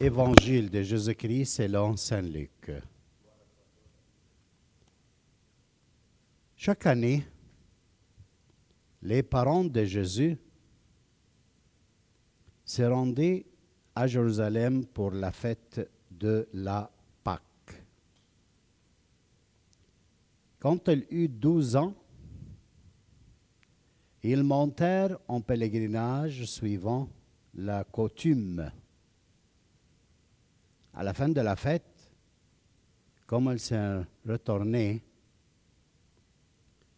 Évangile de Jésus-Christ selon Saint Luc. Chaque année, les parents de Jésus se rendaient à Jérusalem pour la fête de la Pâque. Quand il eut 12 ans, ils montèrent en pèlerinage suivant la coutume. À la fin de la fête, comme ils sont retournés,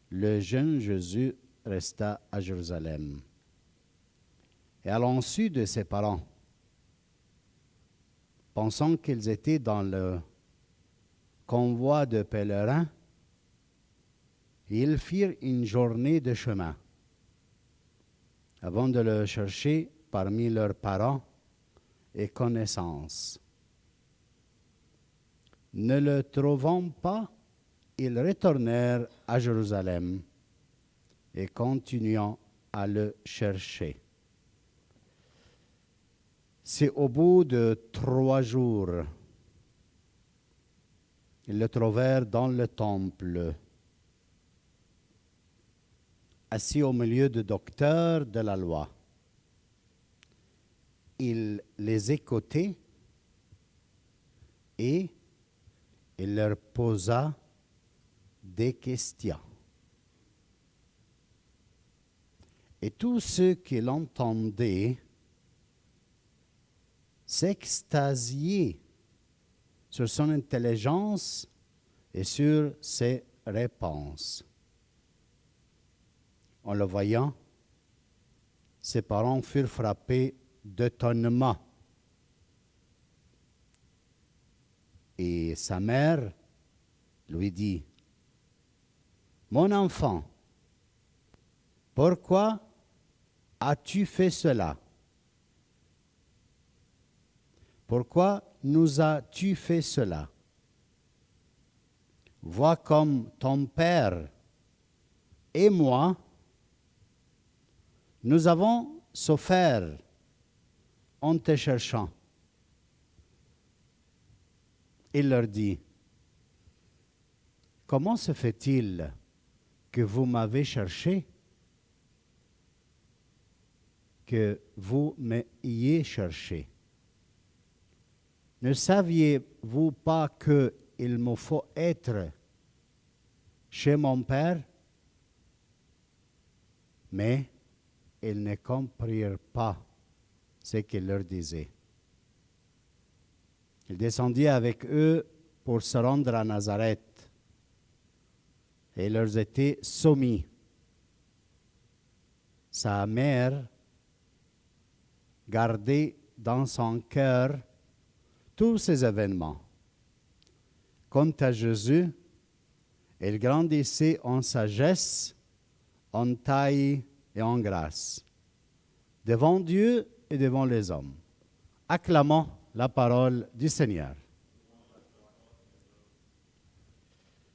le jeune Jésus resta à Jérusalem. Et à l'insu de ses parents, pensant qu'ils étaient dans le convoi de pèlerins, ils firent une journée de chemin avant de le chercher parmi leurs parents et connaissances. Ne le trouvant pas, ils retournèrent à Jérusalem et continuant à le chercher. C'est au bout de 3 jours, ils le trouvèrent dans le temple, assis au milieu de docteurs de la loi. Il les écoutait et il leur posa des questions. Et tous ceux qui l'entendaient s'extasiaient sur son intelligence et sur ses réponses. En le voyant, ses parents furent frappés d'étonnement. Et sa mère lui dit, « Mon enfant, pourquoi as-tu fait cela? Pourquoi nous as-tu fait cela? Vois comme ton père et moi, nous avons souffert en te cherchant. » Il leur dit, « Comment se fait-il que vous m'avez cherché, que vous m'ayez cherché? Ne saviez-vous pas qu'il me faut être chez mon Père? » Mais ils ne comprirent pas ce qu'il leur disait. Il descendit avec eux pour se rendre à Nazareth, et il leur était soumis. Sa mère gardait dans son cœur tous ces événements. Quant à Jésus, il grandissait en sagesse, en taille et en grâce, devant Dieu et devant les hommes. Acclamons la parole du Seigneur.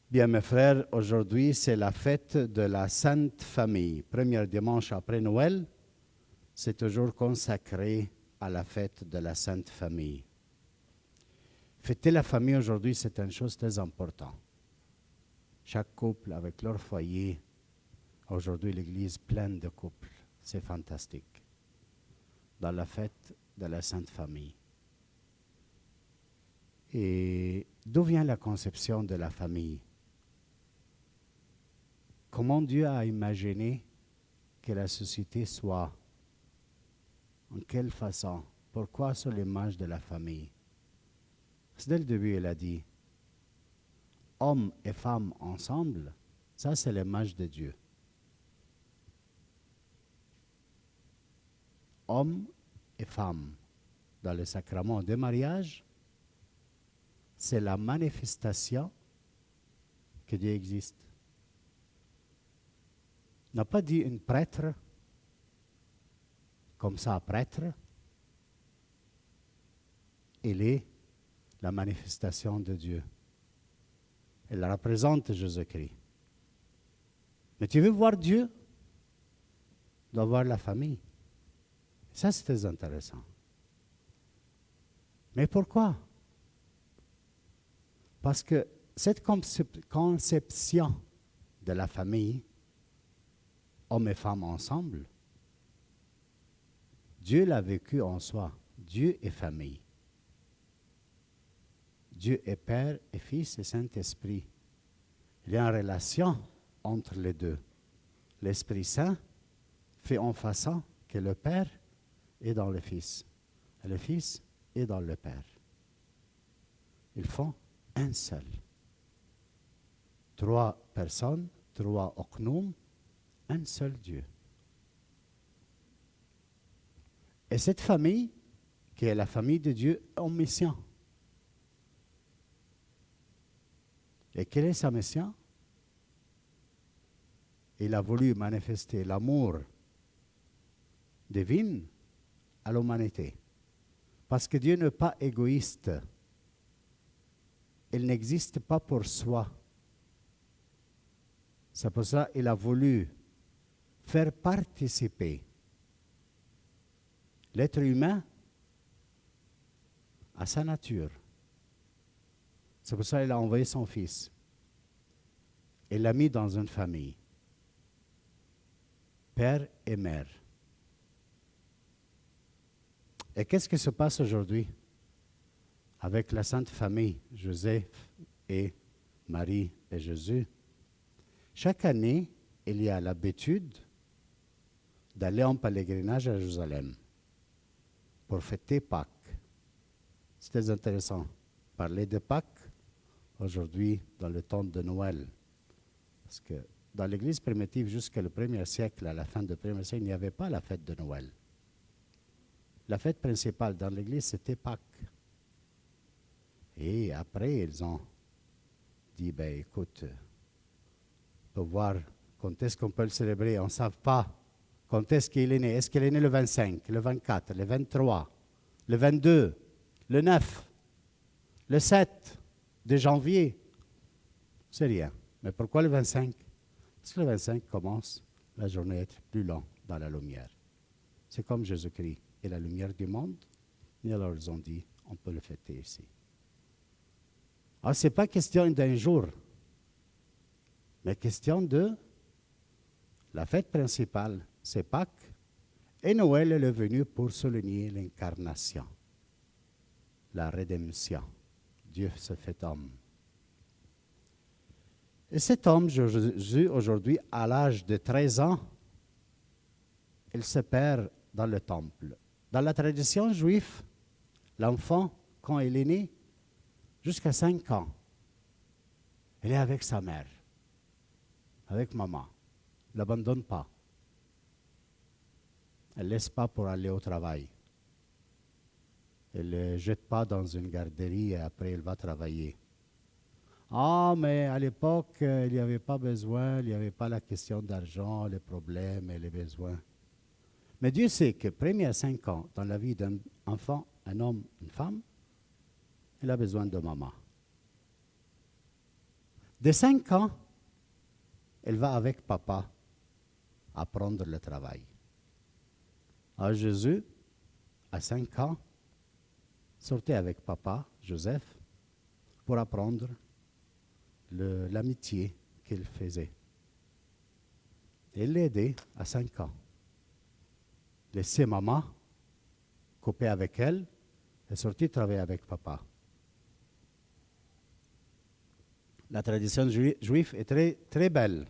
Bien, mes frères, aujourd'hui, c'est la fête de la Sainte Famille. Premier dimanche après Noël, c'est toujours consacré à la fête de la Sainte Famille. Fêter la famille aujourd'hui, c'est une chose très importante. Chaque couple avec leur foyer. Aujourd'hui, l'Église pleine de couples. C'est fantastique. Dans la fête de la Sainte Famille. Et d'où vient la conception de la famille? Comment Dieu a imaginé que la société soit? En quelle façon? Pourquoi sur l'image de la famille? C'est dès le début, il a dit, hommes et femmes ensemble, ça c'est l'image de Dieu. Hommes et femmes dans le sacrement de mariage, c'est la manifestation que Dieu existe. Il n'a pas dit un prêtre, comme ça, prêtre. Il est la manifestation de Dieu. Elle représente Jésus-Christ. Mais tu veux voir Dieu? Tu dois voir la famille. Ça, c'est très intéressant. Mais pourquoi? Parce que cette conception de la famille, hommes et femmes ensemble, Dieu l'a vécu en soi. Dieu est famille. Dieu est Père et Fils et Saint-Esprit. Il y a une relation entre les deux. L'Esprit Saint fait en façon que le Père est dans le Fils. Et le Fils est dans le Père. Ils font un seul. 3 personnes, 3 ochnum, un seul Dieu. Et cette famille, qui est la famille de Dieu, est en mission. Et quelle est sa mission? Il a voulu manifester l'amour divin à l'humanité. Parce que Dieu n'est pas égoïste. Il n'existe pas pour soi. C'est pour ça qu'il a voulu faire participer l'être humain à sa nature. C'est pour ça qu'il a envoyé son Fils. Il l'a mis dans une famille. Père et mère. Et qu'est-ce qui se passe aujourd'hui avec la Sainte Famille, Joseph et Marie et Jésus? Chaque année, il y a l'habitude d'aller en pèlerinage à Jérusalem pour fêter Pâques. C'est très intéressant. Parler de Pâques aujourd'hui dans le temps de Noël. Parce que dans l'Église primitive, jusqu'au 1er siècle, à la fin du 1er siècle, il n'y avait pas la fête de Noël. La fête principale dans l'Église, c'était Pâques. Et après, ils ont dit, ben écoute, pour voir quand est-ce qu'on peut le célébrer, on ne sait pas quand est-ce qu'il est né. Est-ce qu'il est né le 25, le 24, le 23, le 22, le 9, le 7 de janvier? C'est rien. Mais pourquoi le 25? Parce que le 25 commence la journée à être plus longue dans la lumière. C'est comme Jésus-Christ est la lumière du monde. Et alors ils ont dit, on peut le fêter ici. Alors ce n'est pas question d'un jour, mais question de la fête principale, c'est Pâques. Et Noël est venu pour souligner l'incarnation, la rédemption. Dieu se fait homme. Et cet homme, Jésus, aujourd'hui, à l'âge de 13 ans, il se perd dans le temple. Dans la tradition juive, l'enfant, quand il est né, jusqu'à 5 ans, il est avec sa mère, avec maman. Il ne l'abandonne pas. Elle ne laisse pas pour aller au travail. Elle ne le jette pas dans une garderie et après elle va travailler. Ah, mais à l'époque, il n'y avait pas besoin, il n'y avait pas la question d'argent, les problèmes et les besoins. Mais Dieu sait que premiers 5 ans dans la vie d'un enfant, un homme, une femme, il a besoin de maman. De 5 ans, elle va avec papa apprendre le travail. Alors Jésus, à 5 ans, sortait avec papa, Joseph, pour apprendre l'amitié qu'il faisait. Il l'a aidé à 5 ans. Laissé maman, coupé avec elle, est sorti travailler avec papa. La tradition juive est très, très belle.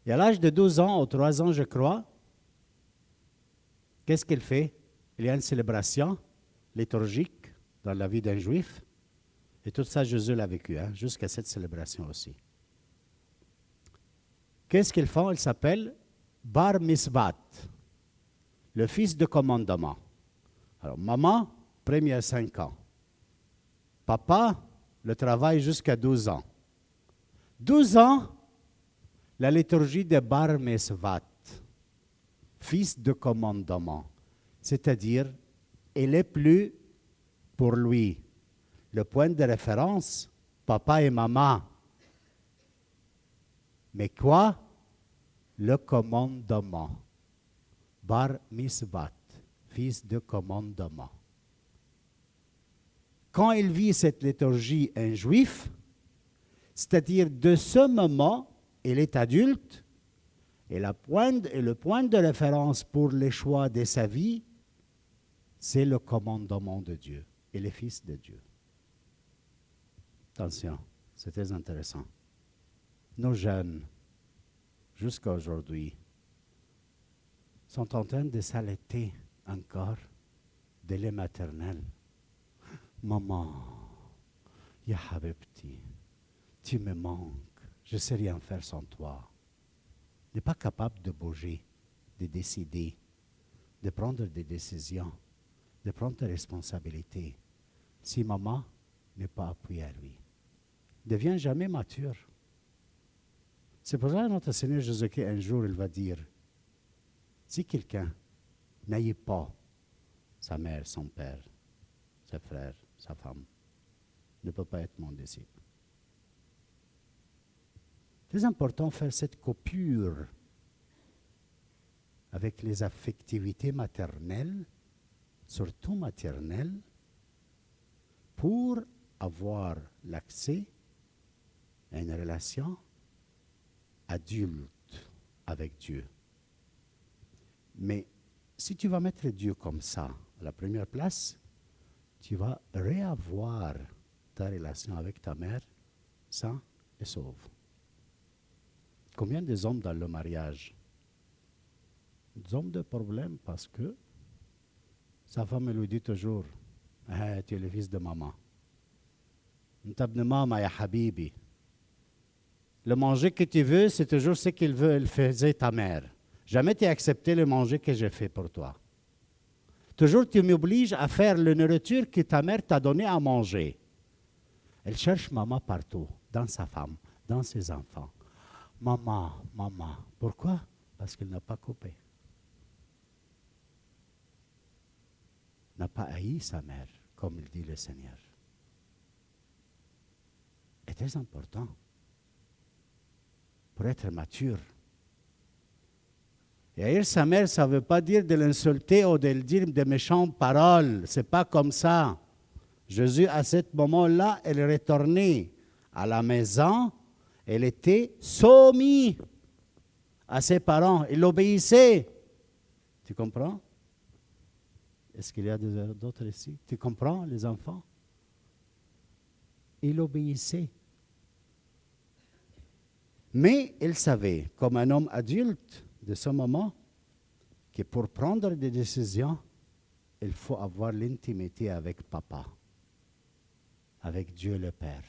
Et à l'âge de 12 ans, ou 3 ans, je crois, qu'est-ce qu'il fait? Il y a une célébration liturgique dans la vie d'un juif. Et tout ça, Jésus l'a vécu, jusqu'à cette célébration aussi. Qu'est-ce qu'ils font? Ils s'appellent Bar Mitzvat, le fils de commandement. Alors, maman, premier 5 ans. Papa, le travail jusqu'à 12 ans. 12 ans, la liturgie de Bar Mitzvat, fils de commandement. C'est-à-dire, il n'est plus pour lui le point de référence, papa et maman. Mais quoi? Le commandement. Bar Mitzvat, fils de commandement. quand il vit cette liturgie un juif, c'est-à-dire de ce moment, il est adulte, et le point de référence pour les choix de sa vie, c'est le commandement de Dieu et le Fils de Dieu. Attention, c'est très intéressant. Nos jeunes, jusqu'à aujourd'hui, sont en train de s'allaiter encore de lait maternel. Maman, ya habibti, tu me manques, je ne sais rien faire sans toi. N'est pas capable de bouger, de décider, de prendre des décisions, de prendre des responsabilités, si maman n'est pas appuyée à lui. Ne devient jamais mature. C'est pour ça que notre Seigneur Jésus-Christ, un jour, il va dire, si quelqu'un n'aille pas sa mère, son père, ses frères, sa femme, ne peut pas être mon disciple. C'est important de faire cette coupure avec les affectivités maternelles, surtout maternelles, pour avoir l'accès à une relation adulte avec Dieu. Mais si tu vas mettre Dieu comme ça, à la première place, tu vas réavoir ta relation avec ta mère sain et sauve. Combien des hommes dans le mariage? Des hommes de problème parce que sa femme lui dit toujours, ah, tu es le fils de maman. Maman, ya habibi. Le manger que tu veux, c'est toujours ce qu'il veut, elle faisait ta mère. Jamais tu as accepté le manger que j'ai fait pour toi. Toujours tu m'obliges à faire la nourriture que ta mère t'a donné à manger. Elle cherche maman partout, dans sa femme, dans ses enfants. Maman, maman. Pourquoi? Parce qu'elle n'a pas coupé. N'a pas haï sa mère, comme il dit le Seigneur. C'est très important pour être mature. Et haïr sa mère, ça ne veut pas dire de l'insulter ou de lui dire des méchantes paroles. Ce n'est pas comme ça. Jésus, à ce moment-là, elle est retournée à la maison. Elle était soumise à ses parents. Il obéissait. Tu comprends? Est-ce qu'il y a d'autres ici? Tu comprends, les enfants? Il obéissait. Mais il savait, comme un homme adulte de ce moment, que pour prendre des décisions, il faut avoir l'intimité avec papa, avec Dieu le Père.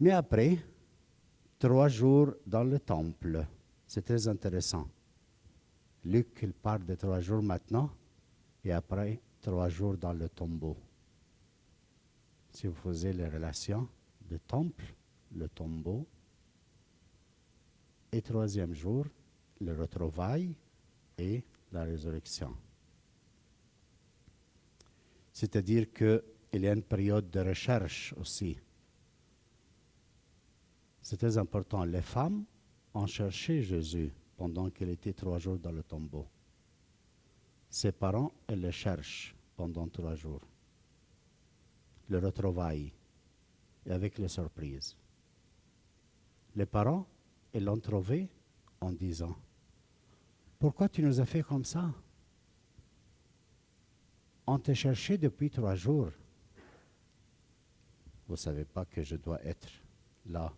Mais après, 3 jours dans le temple, c'est très intéressant. Luc, il parle de 3 jours maintenant, et après 3 jours dans le tombeau. Si vous faisiez les relations, le temple, le tombeau, et 3e jour, le retrouvailles et la résurrection. C'est-à-dire qu'il y a une période de recherche aussi. C'est très important. Les femmes ont cherché Jésus pendant qu'il était 3 jours dans le tombeau. Ses parents, elles le cherchent pendant 3 jours. Le retrouvailles et avec les surprises. Les parents, ils l'ont trouvé en disant, pourquoi tu nous as fait comme ça? On t'a cherché depuis 3 jours. Vous ne savez pas que je dois être là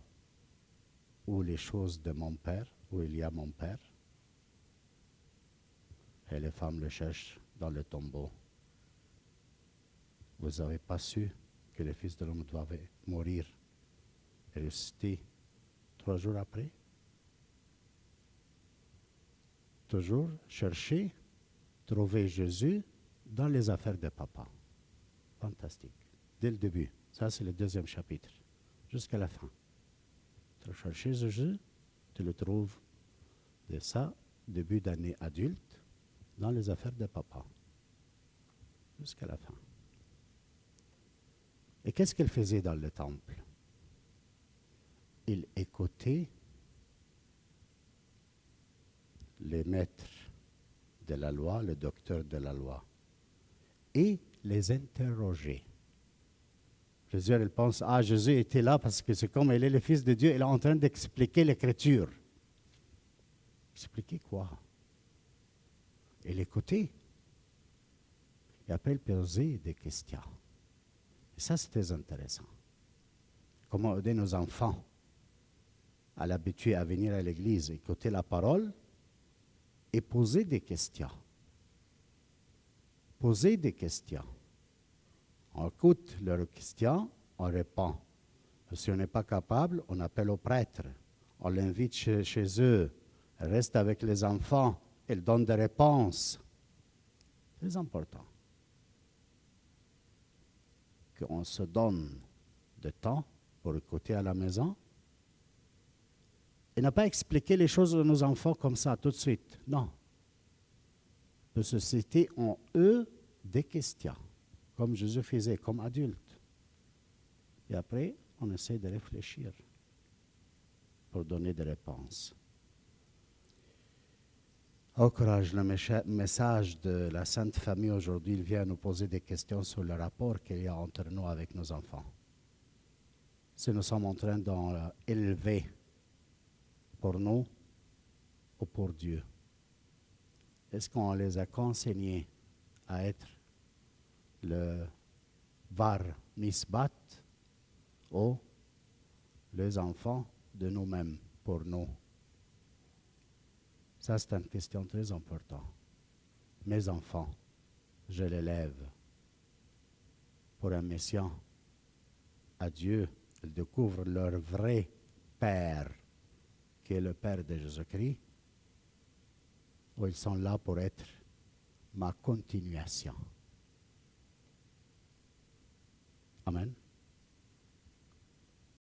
où les choses de mon père, où il y a mon père. Et les femmes le cherchent dans le tombeau. Vous n'avez pas su que le Fils de l'homme doit mourir et ressusciter 3 jours après? Toujours chercher, trouver Jésus dans les affaires de papa. Fantastique. Dès le début. Ça, c'est le 2e chapitre. Jusqu'à la fin. Tu cherches Jésus, tu le trouves de ça, début d'année adulte, dans les affaires de papa. Jusqu'à la fin. Et qu'est-ce qu'il faisait dans le temple? Il écoutait les maîtres de la loi, le docteur de la loi, et les interroger. Plusieurs, ils pensent, ah, Jésus était là parce que c'est comme il est le Fils de Dieu, il est en train d'expliquer l'Écriture. Expliquer quoi? Et l'écouter. Et après, il poser des questions. Et ça, c'est très intéressant. Comment aider nos enfants à l'habituer à venir à l'église, écouter la parole et poser des questions. Poser des questions. On écoute leurs questions, on répond. Si on n'est pas capable, on appelle au prêtre. On l'invite chez eux. Elle reste avec les enfants. Elle donne des réponses. C'est important qu'on se donne de temps pour écouter à la maison et ne pas expliquer les choses à nos enfants comme ça tout de suite. Non. De susciter en eux des questions, comme Jésus faisait, comme adulte. Et après, on essaie de réfléchir pour donner des réponses. Au courage, le message de la Sainte Famille aujourd'hui, il vient nous poser des questions sur le rapport qu'il y a entre nous avec nos enfants. Si nous sommes en train d'élever pour nous ou pour Dieu. Est-ce qu'on les a enseignés à être le var misbat ou les enfants de nous-mêmes pour nous? Ça, c'est une question très importante. Mes enfants, je les lève pour une mission à Dieu. Ils découvrent leur vrai Père, qui est le Père de Jésus-Christ, ou ils sont là pour être ma continuation. Amen.